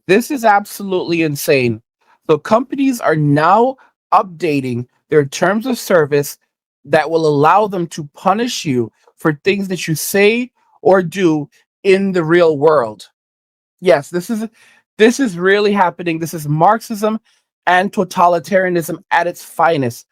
This is absolutely insane. So companies are now updating their terms of service that will allow them to punish you for things that you say or do in the real world. Yes, this is really happening. This is Marxism and totalitarianism at its finest.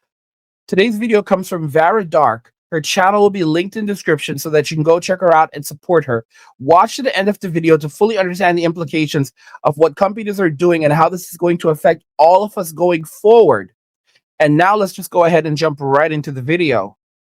Today's video comes from Vara Dark. Her channel will be linked in the description so that you can go check her out and support her. Watch to the end of the video to fully understand the implications of what companies are doing and how this is going to affect all of us going forward. And now let's just go ahead and jump right into the video.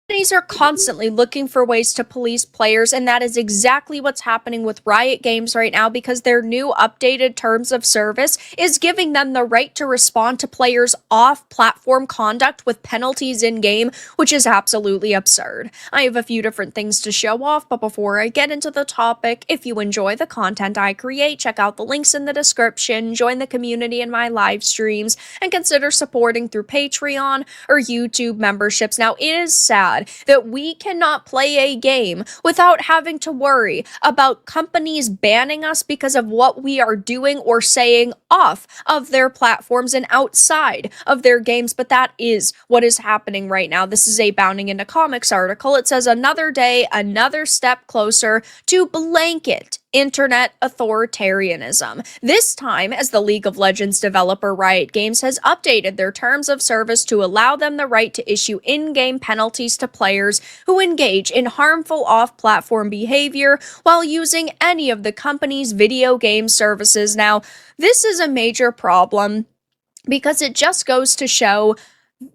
Companies are constantly looking for ways to police players, and that is exactly what's happening with Riot Games right now because their new updated terms of service is giving them the right to respond to players' off-platform conduct with penalties in-game, which is absolutely absurd. I have a few different things to show off, but before I get into the topic, if you enjoy the content I create, check out the links in the description, join the community in my live streams, and consider supporting through Patreon or YouTube memberships. Now, it is sad that we cannot play a game without having to worry about companies banning us because of what we are doing or saying off of their platforms and outside of their games, but that is what is happening right now. This is a Bounding Into Comics article. It says another day, another step closer to blanket internet authoritarianism. This time, as the League of Legends developer Riot Games has updated their terms of service to allow them the right to issue in-game penalties to players who engage in harmful off-platform behavior while using any of the company's video game services. Now, this is a major problem because it just goes to show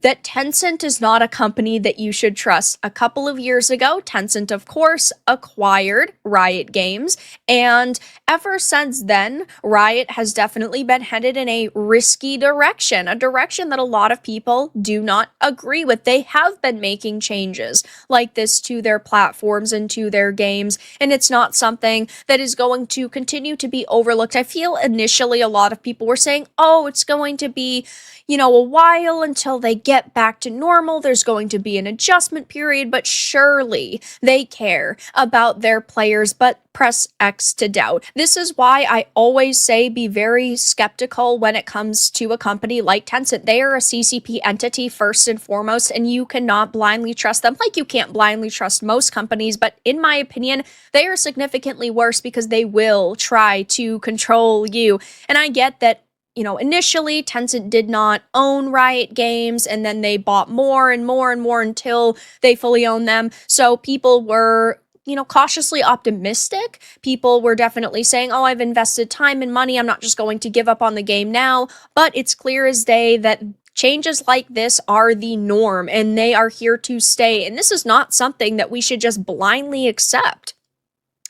that Tencent is not a company that you should trust. A couple of years ago, Tencent, of course, acquired Riot Games, and ever since then, Riot has definitely been headed in a risky direction, a direction that a lot of people do not agree with. They have been making changes like this to their platforms and to their games, and it's not something that is going to continue to be overlooked. I feel initially a lot of people were saying, oh, it's going to be a while until they get back to normal. There's going to be an adjustment period, but surely they care about their players, but press X to doubt. This is why I always say be very skeptical when it comes to a company like Tencent. They are a CCP entity first and foremost, and you cannot blindly trust them like you can't blindly trust most companies, but in my opinion, they are significantly worse because they will try to control you. And I get that initially Tencent did not own Riot Games, and then they bought more and more and more until they fully owned them. So people were cautiously optimistic. People were definitely saying, oh, I've invested time and money. I'm not just going to give up on the game now. But it's clear as day that changes like this are the norm and they are here to stay. And this is not something that we should just blindly accept.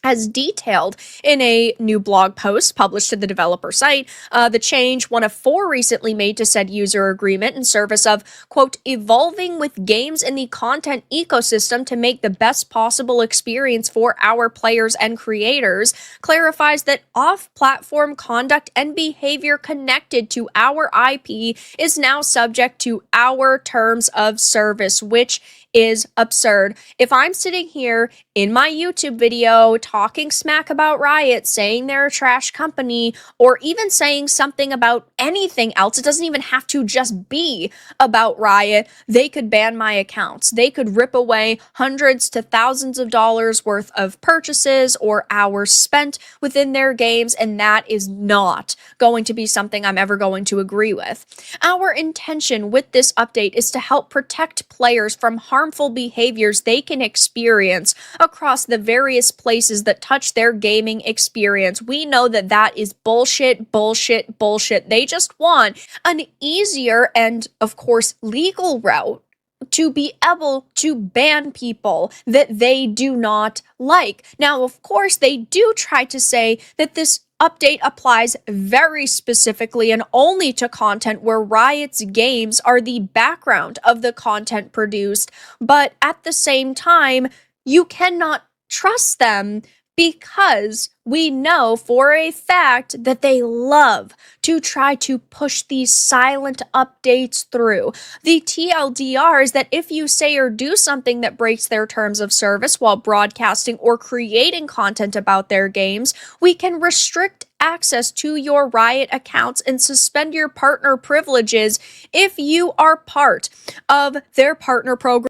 As detailed in a new blog post published to the developer site, the change, one of 4 recently made to said user agreement in service of, quote, evolving with games in the content ecosystem to make the best possible experience for our players and creators, clarifies that off-platform conduct and behavior connected to our IP is now subject to our terms of service, which is absurd. If I'm sitting here in my YouTube video talking smack about Riot, saying they're a trash company, or even saying something about anything else, it doesn't even have to just be about Riot, they could ban my accounts. They could rip away hundreds to thousands of dollars worth of purchases or hours spent within their games, and that is not going to be something I'm ever going to agree with. Our intention with this update is to help protect players from harmful behaviors they can experience across the various places that touch their gaming experience. We know that that is bullshit, bullshit, bullshit. They just want an easier and, of course, legal route to be able to ban people that they do not like. Now, of course, they do try to say that this update applies very specifically and only to content where Riot's games are the background of the content produced, but at the same time, you cannot trust them because we know for a fact that they love to try to push these silent updates through. The TLDR is that if you say or do something that breaks their terms of service while broadcasting or creating content about their games, we can restrict access to your Riot accounts and suspend your partner privileges if you are part of their partner program.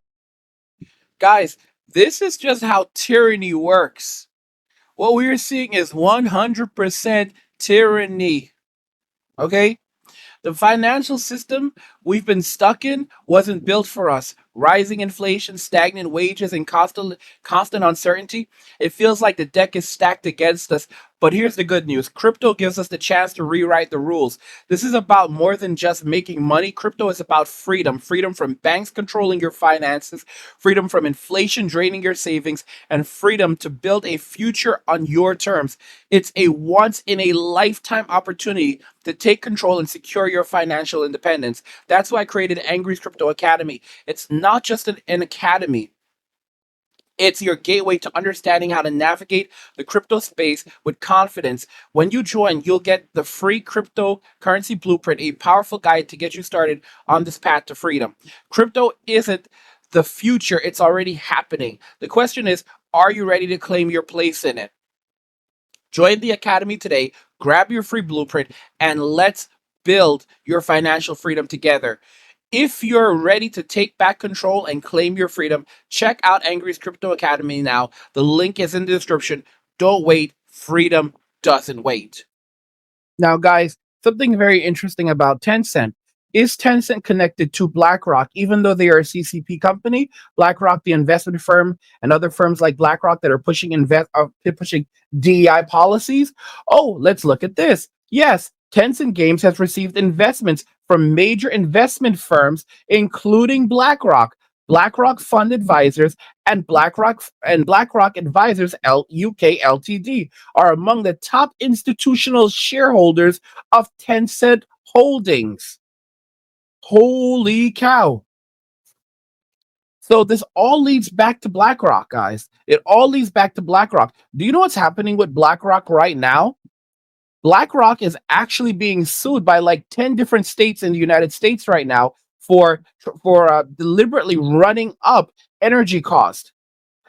Guys, this is just how tyranny works. What we're seeing is 100% tyranny. Okay? The financial system we've been stuck in wasn't built for us. Rising inflation, stagnant wages, and constant uncertainty. It feels like the deck is stacked against us. But here's the good news: crypto gives us the chance to rewrite the rules. This is about more than just making money. Crypto is about freedom: freedom from banks controlling your finances, freedom from inflation draining your savings, and freedom to build a future on your terms. It's a once in a lifetime opportunity to take control and secure your financial independence. That's why I created Angry's Crypto Academy. It's not just an academy. It's your gateway to understanding how to navigate the crypto space with confidence. When you join, you'll get the free cryptocurrency blueprint, a powerful guide to get you started on this path to freedom. Crypto isn't the future, it's already happening. The question is, are you ready to claim your place in it? Join the Academy today, grab your free blueprint, and let's build your financial freedom together. If you're ready to take back control and claim your freedom, check out Angry's Crypto Academy now. The link is in the description. Don't wait. Freedom doesn't wait. Now, guys, something very interesting about Tencent. Is Tencent connected to BlackRock, even though they are a CCP company? BlackRock, the investment firm, and other firms like BlackRock that are pushing DEI policies. Oh, let's look at this. Yes, Tencent Games has received investments from major investment firms, including BlackRock, BlackRock Fund Advisors, and BlackRock Advisors UK Ltd are among the top institutional shareholders of Tencent Holdings. Holy cow. So this all leads back to BlackRock, guys. It all leads back to BlackRock. Do you know what's happening with BlackRock right now? BlackRock is actually being sued by like 10 different states in the United States right now for deliberately running up energy cost.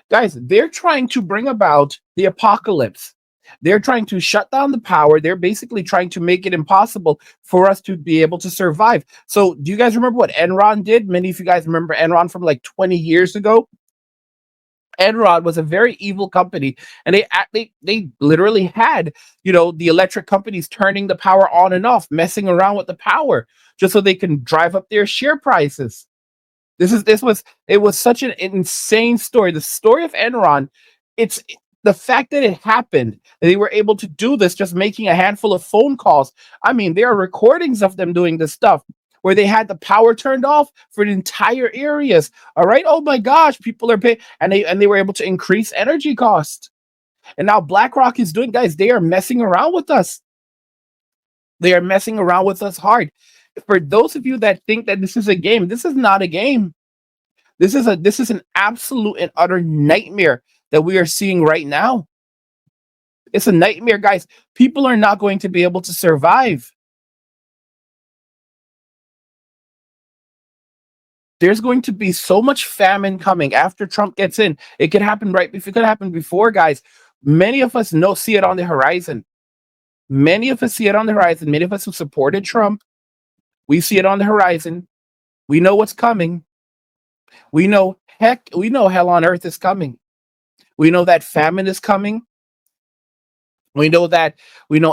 Guys, they're trying to bring about the apocalypse. They're trying to shut down the power. They're basically trying to make it impossible for us to be able to survive. So, do you guys remember what Enron did? Many of you guys remember Enron from like 20 years ago. Enron was a very evil company, and they literally had the electric companies turning the power on and off, messing around with the power just so they can drive up their share prices. It was such an insane story. The story of Enron, it's the fact that it happened, that they were able to do this just making a handful of phone calls. I mean, there are recordings of them doing this stuff where they had the power turned off for the entire areas. All right. Oh my gosh, people are paying, and they were able to increase energy cost. And now BlackRock is doing, guys, they are messing around with us. They are messing around with us hard. For those of you that think that this is a game, this is not a game. This is an absolute and utter nightmare that we are seeing right now. It's a nightmare, guys. People are not going to be able to survive. There's going to be so much famine coming after Trump gets in. It could happen it could happen before, guys. Many of us see it on the horizon. Many of us see it on the horizon. Many of us who supported Trump, we see it on the horizon. We know what's coming. We know hell on earth is coming. We know that famine is coming. We know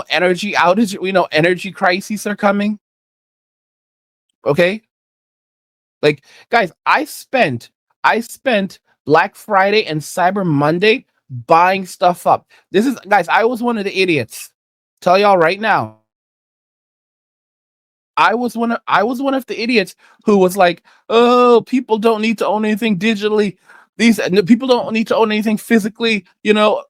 energy outage, we know energy crises are coming. Okay? Like, guys, I spent Black Friday and Cyber Monday buying stuff up. Guys, I was one of the idiots. Tell y'all right now. I was one of the idiots who was like, "Oh, people don't need to own anything digitally. These people don't need to own anything physically.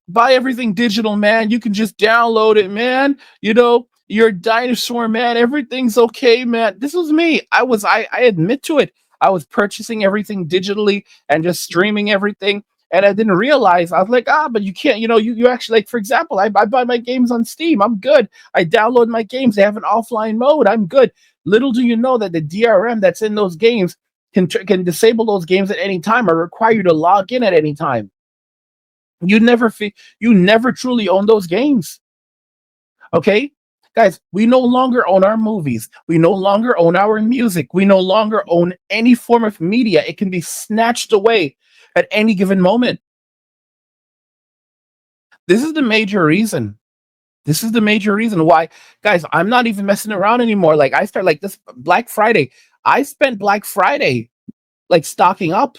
Buy everything digital, man. You can just download it, man. You're a dinosaur, man. Everything's okay, man." This was me. I admit to it. I was purchasing everything digitally and just streaming everything. And I didn't realize, I was like, but you can't, you actually, like, for example, I buy my games on Steam. I'm good. I download my games. They have an offline mode. I'm good. Little do you know that the DRM that's in those games can disable those games at any time or require you to log in at any time. You never truly own those games. Okay? Guys, we no longer own our movies. We no longer own our music. We no longer own any form of media. It can be snatched away at any given moment. This is the major reason. This is the major reason why, guys, I'm not even messing around anymore. Like, I start like this Black Friday. I spent Black Friday like stocking up.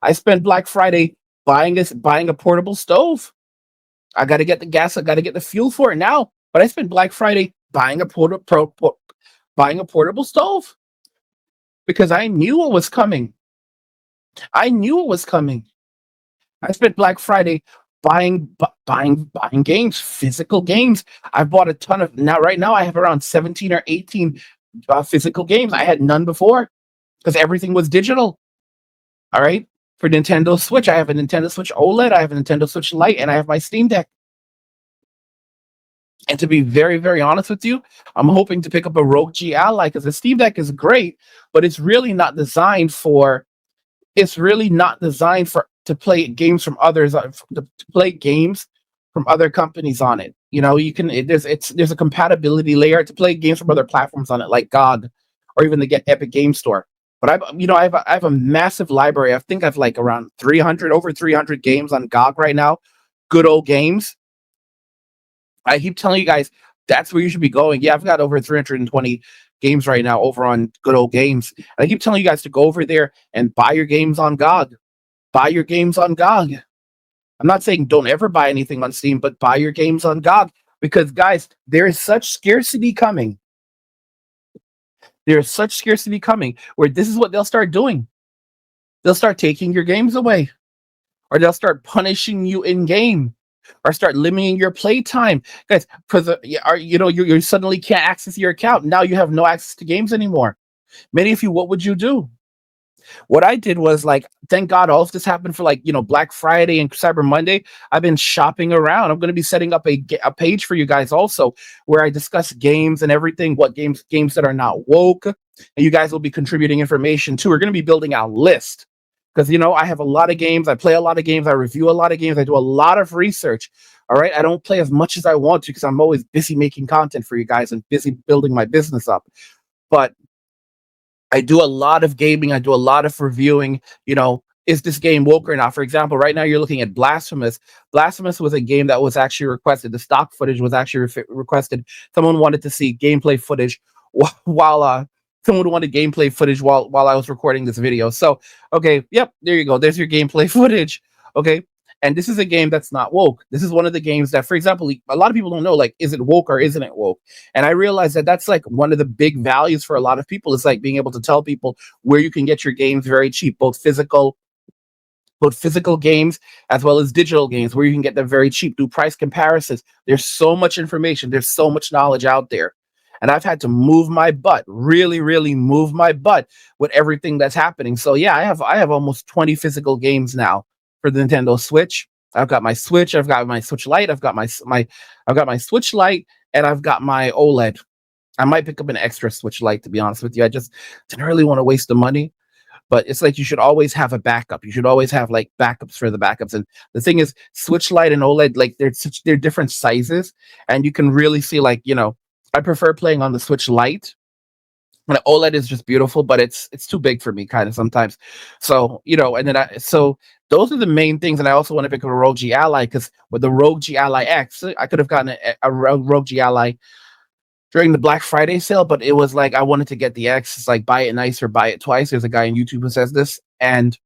I spent Black Friday buying a portable stove. I got to get the gas. I got to get the fuel for it now. But I spent Black Friday buying a portable stove because I knew it was coming. I knew it was coming. I spent Black Friday buying games, physical games. I bought a ton of now. Right now, I have around 17 or 18 physical games. I had none before because everything was digital. All right. For Nintendo Switch, I have a Nintendo Switch OLED, I have a Nintendo Switch Lite, and I have my Steam Deck. And to be very, very honest with you, I'm hoping to pick up a Rogue G Ally because the Steam Deck is great, but it's really not designed for to play games from others to play games from other companies on it. You know, you can there's a compatibility layer to play games from other platforms on it, like GOG or even the Epic Game Store. But I have a massive library. I think I've like around 300 over 300 games on GOG right now. Good old games. I keep telling you guys that's where you should be going. Yeah, I've got over 320 games right now over on Good Old Games. And I keep telling you guys to go over there and buy your games on GOG. Buy your games on GOG. I'm not saying don't ever buy anything on Steam, but buy your games on GOG because guys, there is such scarcity coming. There is such scarcity coming where this is what they'll start doing. They'll start taking your games away, or they'll start punishing you in game, or start limiting your playtime, guys. Because you suddenly can't access your account. Now you have no access to games anymore. Many of you, what would you do? What I did was like, thank God all of this happened for like, Black Friday and Cyber Monday. I've been shopping around. I'm going to be setting up a page for you guys also where I discuss games and everything, what games that are not woke. And you guys will be contributing information too. We're going to be building a list because, I have a lot of games. I play a lot of games. I review a lot of games. I do a lot of research. All right. I don't play as much as I want to because I'm always busy making content for you guys and busy building my business up. But I do a lot of gaming. I do a lot of reviewing. Is this game woke or not? For example, right now you're looking at Blasphemous. Blasphemous was a game that was actually requested. The stock footage was actually requested. Someone wanted to see gameplay footage while someone wanted gameplay footage while I was recording this video. So, okay, yep, there you go. There's your gameplay footage. Okay. And this is a game that's not woke. This is one of the games that, for example, a lot of people don't know, like, is it woke or isn't it woke? And I realized that that's like one of the big values for a lot of people. It's like being able to tell people where you can get your games very cheap, both physical games as well as digital games, where you can get them very cheap, do price comparisons. There's so much information. There's so much knowledge out there. And I've had to move my butt, really, really move my butt with everything that's happening. So yeah, I have almost 20 physical games now for the Nintendo Switch. I've got my Switch, I've got my Switch Lite, I've got my Switch Lite, and I've got my OLED. I might pick up an extra Switch Lite, to be honest with you. I just didn't really want to waste the money. But it's like you should always have a backup. You should always have like backups for the backups. And the thing is, Switch Lite and OLED, like they're different sizes, and you can really see like, I prefer playing on the Switch Lite. And OLED is just beautiful, but it's too big for me kind of sometimes. So, and then so those are the main things. And I also want to pick up a Rogue G Ally because with the Rogue G Ally X, I could have gotten a Rogue G Ally during the Black Friday sale, but it was like I wanted to get the X. It's like buy it nice or buy it twice. There's a guy on YouTube who says this, and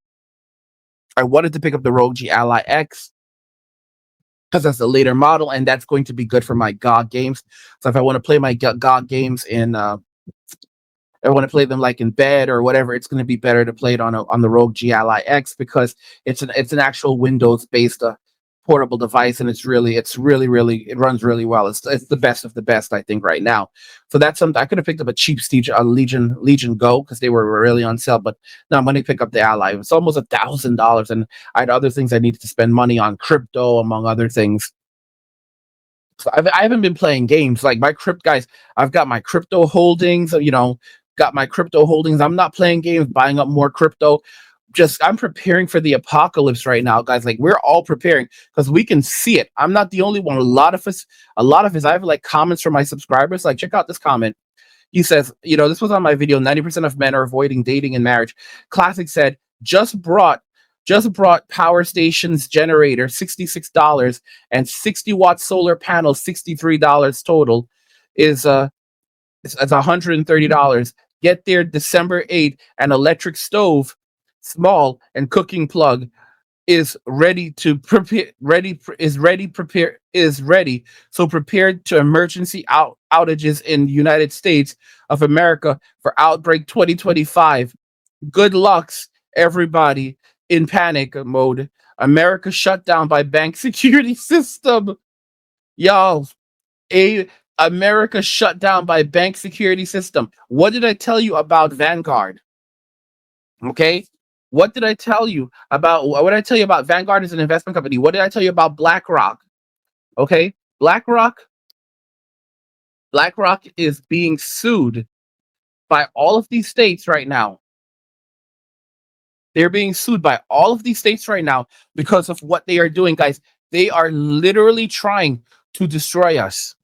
I wanted to pick up the Rogue G Ally X because that's the later model, and that's going to be good for my GOG games. So if I want to play my GOG games I want to play them like in bed or whatever, it's going to be better to play it on the Rogue G Ally X because it's an actual Windows based portable device, and it runs really well. It's the best of the best, I think, right now. So that's something I could have picked up a cheap Legion Go because they were really on sale, but no, I'm going to pick up the Ally. It's almost $1,000, and I had other things I needed to spend money on, crypto among other things. So I haven't been playing games like my guys. I've got my crypto holdings. Got my crypto holdings. I'm not playing games, buying up more crypto. I'm preparing for the apocalypse right now, guys. Like we're all preparing because we can see it. I'm not the only one. A lot of us, I have like comments from my subscribers. Like, check out this comment. He says, this was on my video. 90% of men are avoiding dating and marriage. Classic said, just brought power stations generator $66 and 60-watt solar panel $63 total is it's $130. Get there December 8th. An electric stove, small and cooking plug is ready to prepare ready pr- is ready prepare is ready so prepared to emergency outages in United States of America for outbreak 2025. Good lucks, everybody in panic mode. America shut down by bank security system. Y'all, a America shut down by bank security system. What did I tell you about Vanguard? Okay. What did I tell you about Vanguard as an investment company? What did I tell you about BlackRock? Okay. BlackRock is being sued by all of these states right now. They're being sued by all of these states right now because of what they are doing, guys. They are literally trying to destroy us.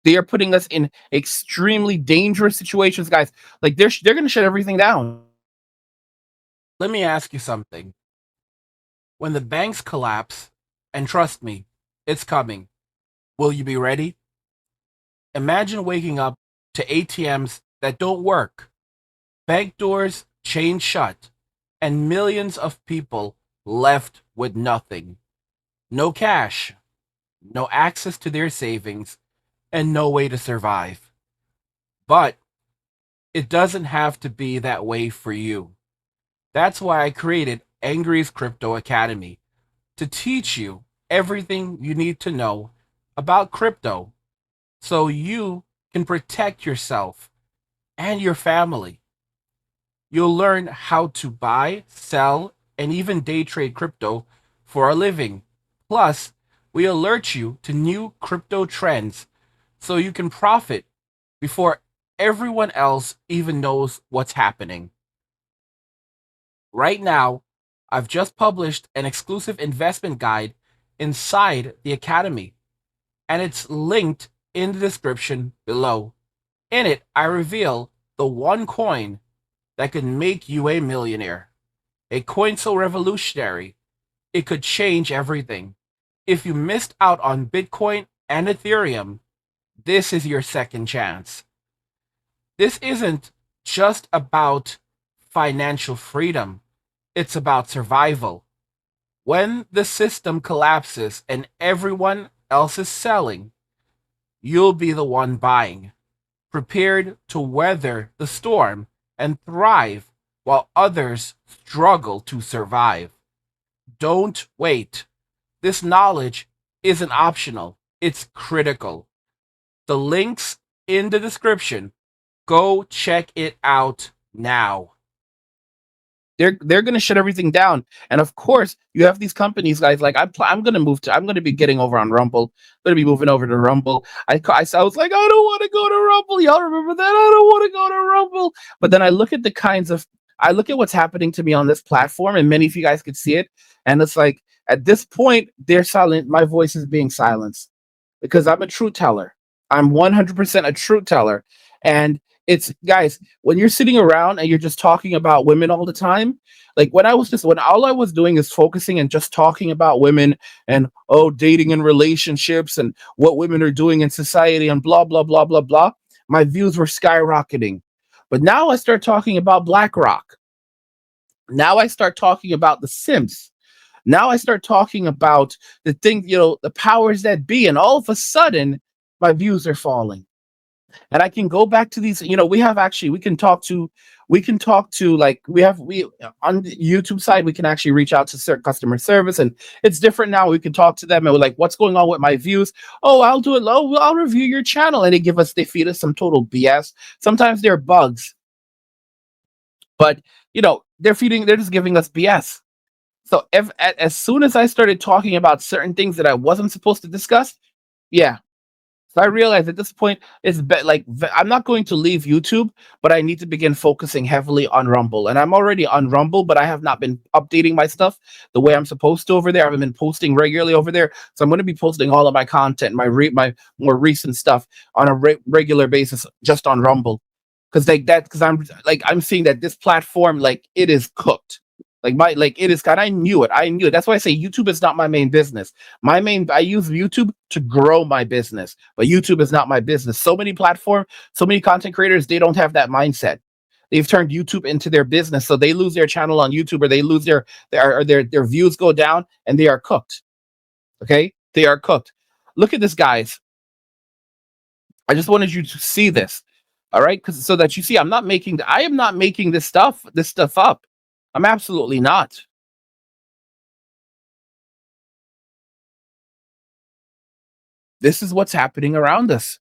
They are putting us in extremely dangerous situations, guys. Like they're going to shut everything down. Let me ask you something. When the banks collapse, and trust me, it's coming, will you be ready? Imagine waking up to ATMs that don't work, bank doors chained shut, and millions of people left with nothing. No cash, no access to their savings, and no way to survive. But it doesn't have to be that way for you. That's why I created Angry's Crypto Academy to teach you everything you need to know about crypto so you can protect yourself and your family. You'll learn how to buy, sell, and even day trade crypto for a living. Plus, we alert you to new crypto trends so you can profit before everyone else even knows what's happening. Right now, I've just published an exclusive investment guide inside the Academy, and it's linked in the description below. In it, I reveal the one coin that could make you a millionaire. A coin so revolutionary, it could change everything. If you missed out on Bitcoin and Ethereum, this is your second chance. This isn't just about financial freedom, it's about survival. When the system collapses and everyone else is selling, you'll be the one buying, prepared to weather the storm and thrive while others struggle to survive. Don't wait. This knowledge isn't optional, it's critical. The link's in the description. Go check it out now. They're going to shut everything down, and of course you have these companies, guys. Like I'm going to I'm going to be getting over on Rumble. I'm going to be moving over to Rumble. I was like, I don't want to go to Rumble. Y'all remember that? I don't want to go to Rumble. But then I look at I look at what's happening to me on this platform, and many of you guys could see it, and it's like at this point they're silent. My voice is being silenced because I'm a truth teller. I'm 100% a truth teller, and it's, guys, when you're sitting around and you're just talking about women all the time, like when all I was doing is focusing and just talking about women and dating and relationships and what women are doing in society and blah blah blah blah blah, my views were skyrocketing. But now I start talking about BlackRock. Now I start talking about the Sims. Now I start talking about the thing, the powers that be, and all of a sudden my views are falling. And I can go back to these. We can talk to like we on the YouTube side. We can actually reach out to certain customer service, and it's different now. We can talk to them and we're like, what's going on with my views? Oh, I'll do it. Oh, I'll review your channel, and they feed us some total BS. Sometimes they're bugs, but they're just giving us BS. So as soon as I started talking about certain things that I wasn't supposed to discuss, yeah, So I realize at this point I'm not going to leave YouTube, but I need to begin focusing heavily on Rumble. And I'm already on Rumble, but I have not been updating my stuff the way I'm supposed to over there. I haven't been posting regularly over there, so I'm going to be posting all of my content, my more recent stuff on a regular basis just on Rumble, because I'm seeing that this platform, like, it is cooked. Like it is God, I knew it. I knew it. That's why I say YouTube is not my main business. I use YouTube to grow my business, but YouTube is not my business. So many so many content creators, they don't have that mindset. They've turned YouTube into their business, so they lose their channel on YouTube, or they lose their views go down, and they are cooked. Okay, they are cooked. Look at this, guys. I just wanted you to see this, all right? Because so that you see, I am not making this stuff up. I'm absolutely not. This is what's happening around us.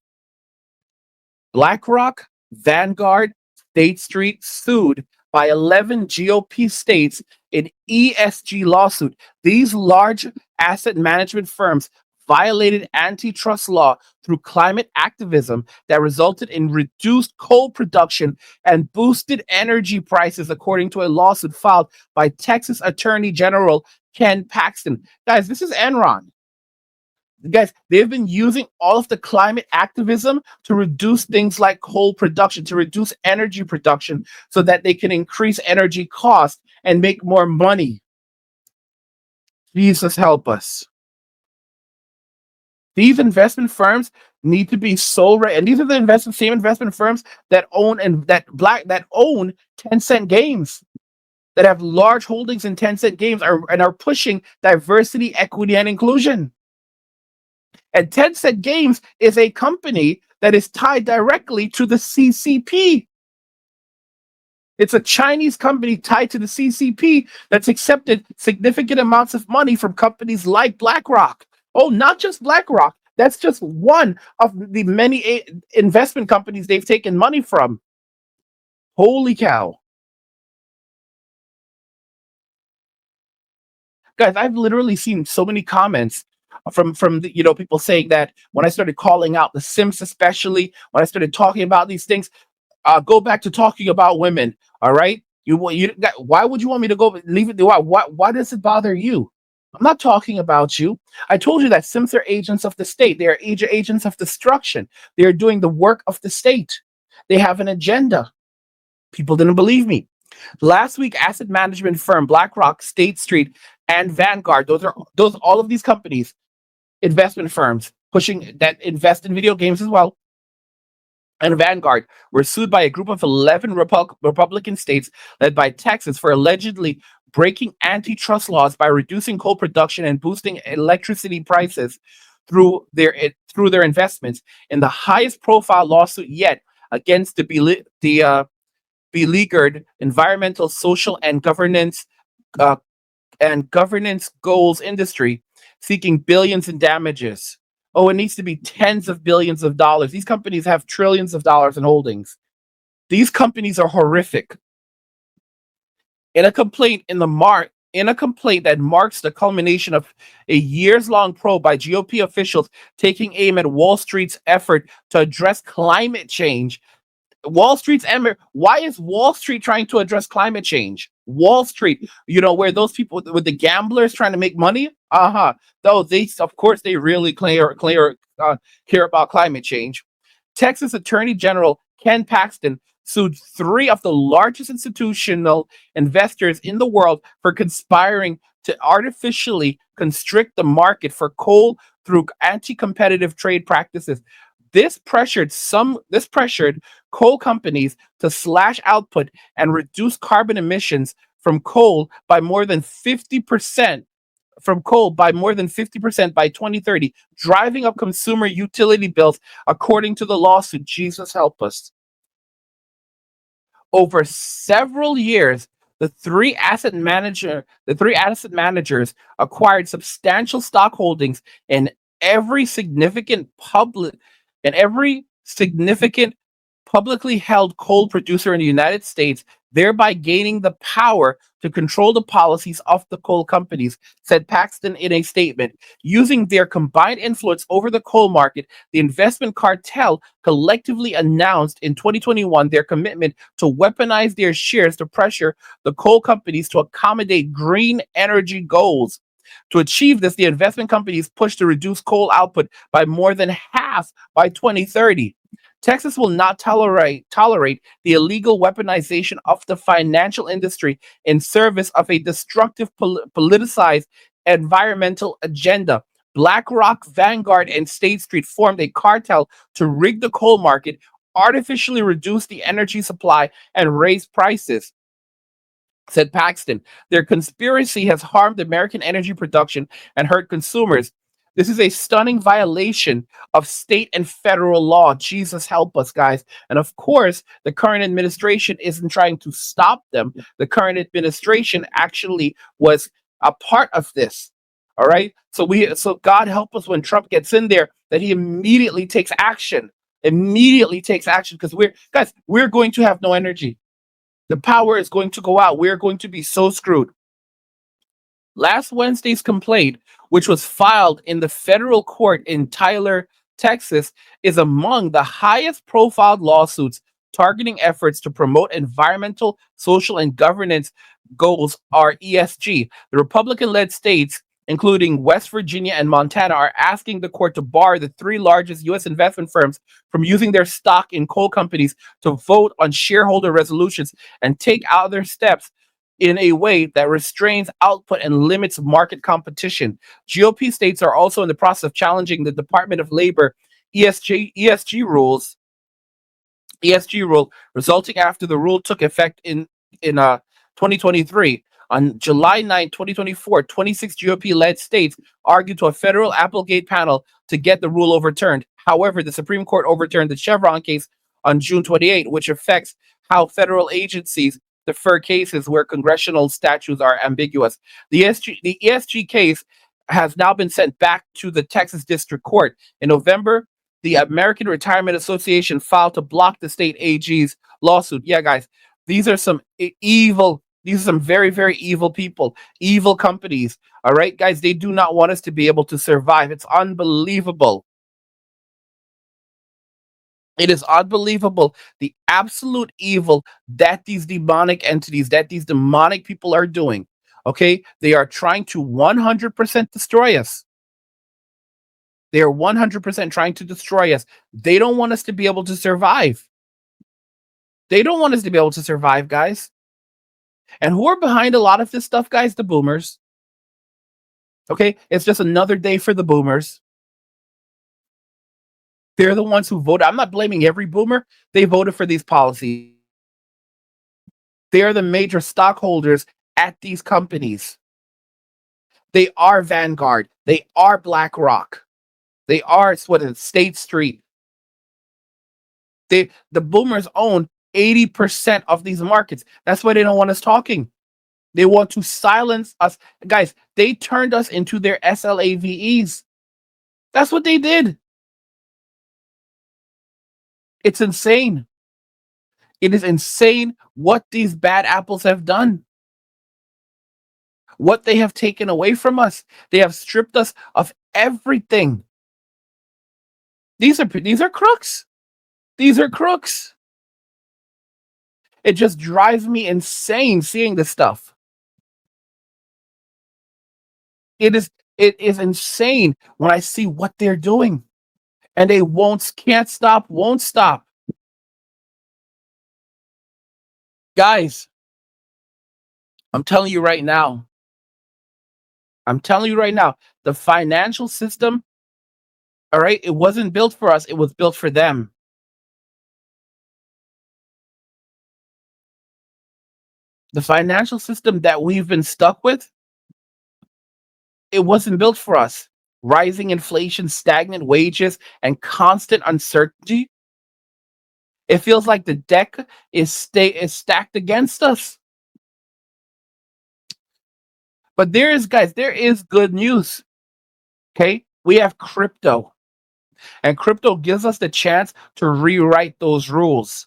BlackRock, Vanguard, State Street sued by 11 GOP states in ESG lawsuit. These large asset management firms violated antitrust law through climate activism that resulted in reduced coal production and boosted energy prices, according to a lawsuit filed by Texas Attorney General Ken Paxton. Guys, this is Enron. Guys, they've been using all of the climate activism to reduce things like coal production, to reduce energy production, so that they can increase energy costs and make more money. Jesus help us. These investment firms need to be and these are the same investment firms that own that own Tencent Games, that have large holdings in Tencent Games, and are pushing diversity, equity, and inclusion. And Tencent Games is a company that is tied directly to the CCP. It's a Chinese company tied to the CCP that's accepted significant amounts of money from companies like BlackRock. Oh, not just BlackRock. That's just one of the many investment companies they've taken money from. Holy cow. Guys, I've literally seen so many comments from people saying that when I started calling out the Sims, especially when I started talking about these things, go back to talking about women. All right, why would you want me to go leave it? Why does it bother you? I'm not talking about you. I told you that Sims are agents of the state. They are agents of destruction. They are doing the work of the state. They have an agenda. People didn't believe me. Last week, asset management firm BlackRock, State Street, and Vanguard, those all of these companies, investment firms pushing that invest in video games as well, and Vanguard, were sued by a group of 11 Republican states led by Texas for allegedly breaking antitrust laws by reducing coal production and boosting electricity prices through their investments in the highest profile lawsuit yet against the beleaguered environmental, social, uh, and governance goals industry, seeking billions in damages. Oh, it needs to be tens of billions of dollars. These companies have trillions of dollars in holdings. These companies are horrific. In a complaint that marks the culmination of a years-long probe by GOP officials taking aim at Wall Street's effort to address climate change. Why is Wall Street trying to address climate change? Wall Street, where those people with the gamblers trying to make money. Though of course, they really care about climate change. Texas Attorney General Ken Paxton sued 3 of the largest institutional investors in the world for conspiring to artificially constrict the market for coal through anti-competitive trade practices. This pressured coal companies to slash output and reduce carbon emissions from coal by more than 50% by 2030, driving up consumer utility bills, according to the lawsuit. Jesus help us. Over several years, the three asset managers acquired substantial stock holdings in every significant publicly held coal producer in the United States. thereby gaining the power to control the policies of the coal companies, said Paxton in a statement. Using their combined influence over the coal market, the investment cartel collectively announced in 2021 their commitment to weaponize their shares to pressure the coal companies to accommodate green energy goals. To achieve this, the investment companies push to reduce coal output by more than half by 2030. Texas will not tolerate the illegal weaponization of the financial industry in service of a destructive politicized environmental agenda. BlackRock, Vanguard, and State Street formed a cartel to rig the coal market, artificially reduce the energy supply, and raise prices, said Paxton. Their conspiracy has harmed American energy production and hurt consumers. This is a stunning violation of state and federal law. Jesus help us, guys. And of course, the current administration isn't trying to stop them. The current administration actually was a part of this. All right. So God help us when Trump gets in there that he immediately takes action. Immediately takes action because we're going to have no energy. The power is going to go out. We're going to be so screwed. Last Wednesday's complaint, which was filed in the federal court in Tyler, Texas, is among the highest profile lawsuits targeting efforts to promote environmental, social, and governance goals, or ESG. The Republican led states, including West Virginia and Montana, are asking the court to bar the three largest U.S. investment firms from using their stock in coal companies to vote on shareholder resolutions and take other steps in a way that restrains output and limits market competition. GOP states are also in the process of challenging the Department of Labor ESG rule, resulting after the rule took effect in 2023. On July 9, 2024, 26 GOP-led states argued to a federal Applegate panel to get the rule overturned. However, the Supreme Court overturned the Chevron case on June 28, which affects how federal agencies defer cases where congressional statutes are ambiguous. The ESG case has now been sent back to the Texas District Court. In November, the American Retirement Association filed to block the state AG's lawsuit. Yeah, guys, these are some evil. These are some very, very evil people, evil companies. All right, guys, they do not want us to be able to survive. It's unbelievable. It is unbelievable the absolute evil that these demonic entities, that these demonic people are doing. Okay, they are trying to 100% destroy us. They are 100% trying to destroy us. They don't want us to be able to survive. They don't want us to be able to survive, guys. And who are behind a lot of this stuff, guys? The boomers. Okay, it's just another day for the boomers. They're the ones who voted. I'm not blaming every boomer. They voted for these policies. They are the major stockholders at these companies. They are Vanguard. They are BlackRock. They are State Street. The boomers own 80% of these markets. That's why they don't want us talking. They want to silence us. Guys, they turned us into their SLAVEs. That's what they did. It's insane. It is insane what these bad apples have done. What they have taken away from us. They have stripped us of everything. These are crooks. These are crooks. It just drives me insane seeing this stuff. It is insane when I see what they're doing. And they can't stop, won't stop. Guys, I'm telling you right now. The financial system, all right, it wasn't built for us, it was built for them. The financial system that we've been stuck with, it wasn't built for us. Rising inflation, stagnant wages, and constant uncertainty. It feels like the deck is stacked against us. But there is good news. Okay? We have crypto. And crypto gives us the chance to rewrite those rules.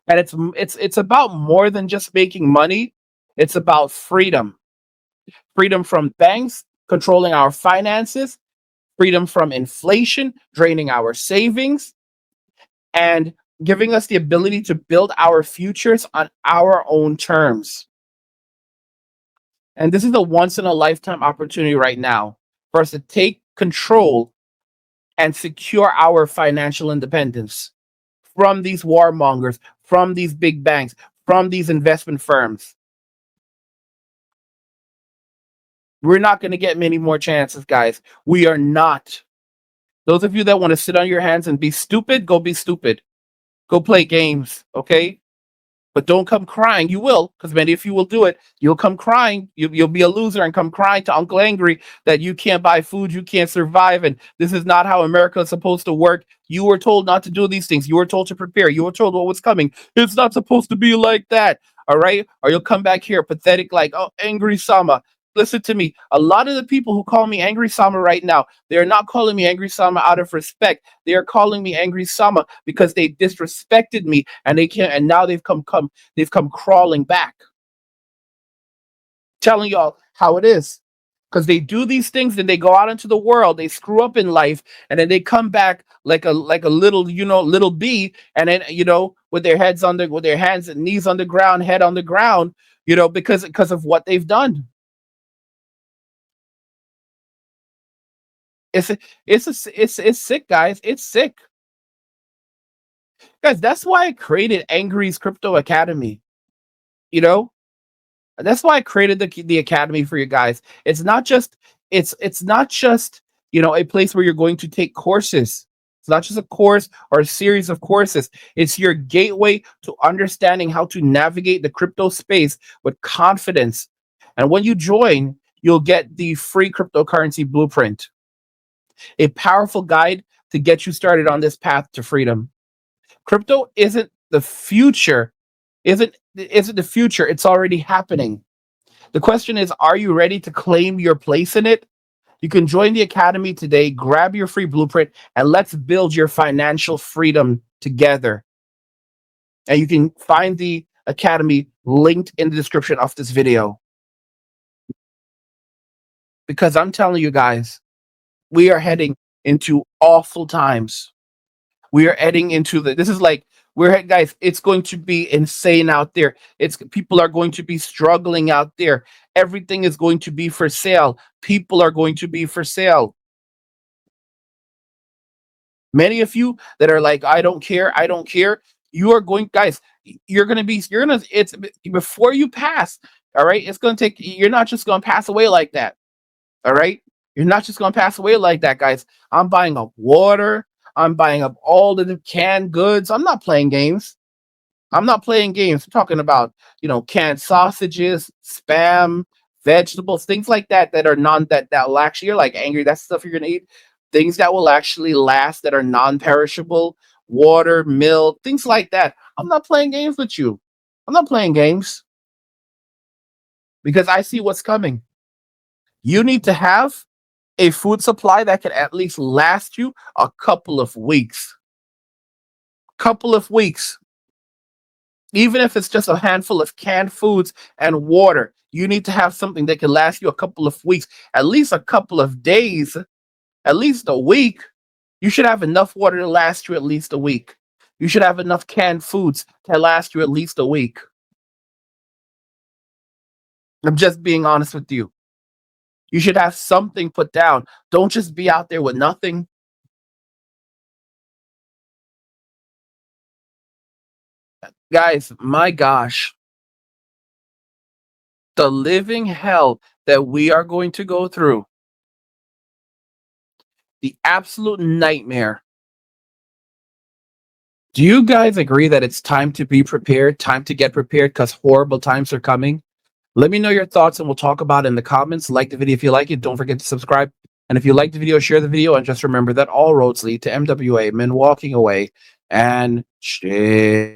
And it's about more than just making money. It's about freedom. Freedom from banks controlling our finances, freedom from inflation draining our savings, and giving us the ability to build our futures on our own terms. And this is a once in a lifetime opportunity right now for us to take control and secure our financial independence from these warmongers, from these big banks, from these investment firms. We're not going to get many more chances, guys. We are not. Those of you that want to sit on your hands and be stupid, go be stupid. Go play games, okay? But don't come crying. You will, because many of you will do it. You'll come crying. You'll be a loser and come crying to Uncle Angry that you can't buy food, you can't survive, and this is not how America is supposed to work. You were told not to do these things. You were told to prepare. You were told what was coming. It's not supposed to be like that. All right? Or you'll come back here pathetic like, oh, Angry Sama. Listen to me. A lot of the people who call me Angry Sama right now, they are not calling me Angry Sama out of respect. They are calling me Angry Sama because they disrespected me and they can't, and now they've come crawling back, telling y'all how it is. Because they do these things and they go out into the world, they screw up in life, and then they come back like a little, little bee, and then with their heads on the with their hands and knees on the ground, head on the ground, because of what they've done. It's it's sick, guys. It's sick, guys. That's why I created Angry's Crypto Academy. You know, that's why I created the academy for you guys. It's not just a place where you're going to take courses. It's not just a course or a series of courses. It's your gateway to understanding how to navigate the crypto space with confidence. And when you join, you'll get the free cryptocurrency blueprint, a powerful guide to get you started on this path to freedom. Crypto isn't the future, isn't the future, it's already happening. The question is, are you ready to claim your place in it? You can join the academy today, grab your free blueprint, and let's build your financial freedom together. And you can find the academy linked in the description of this video. Because I'm telling you guys, we are heading into awful times. We are heading into this is like guys, it's going to be insane out there. It's People are going to be struggling out there. Everything is going to be for sale. People are going to be for sale. Many of you that are like, I don't care, I don't care. You are going, guys, it's before you pass. All right. You're not just going to pass away like that. All right. You're not just going to pass away like that, guys. I'm buying up water. I'm buying up all the canned goods. I'm not playing games. I'm not playing games. I'm talking about, canned sausages, spam, vegetables, things like that that are that will actually, you're like angry. That's stuff you're gonna eat. Things that will actually last, that are non-perishable, water, milk, things like that. I'm not playing games with you. I'm not playing games because I see what's coming. You need to have a food supply that can at least last you a couple of weeks. Couple of weeks. Even if it's just a handful of canned foods and water, you need to have something that can last you a couple of weeks, at least a couple of days, at least a week. You should have enough water to last you at least a week. You should have enough canned foods to last you at least a week. I'm just being honest with you. You should have something put down. Don't just be out there with nothing. Guys, my gosh, the living hell that we are going to go through, the absolute nightmare. Do you guys agree that it's time to be prepared, time to get prepared because horrible times are coming? Let me know your thoughts and we'll talk about it in the comments. Like the video if you like it. Don't forget to subscribe. And if you like the video, share the video. And just remember that all roads lead to MWA, men walking away. And cheers.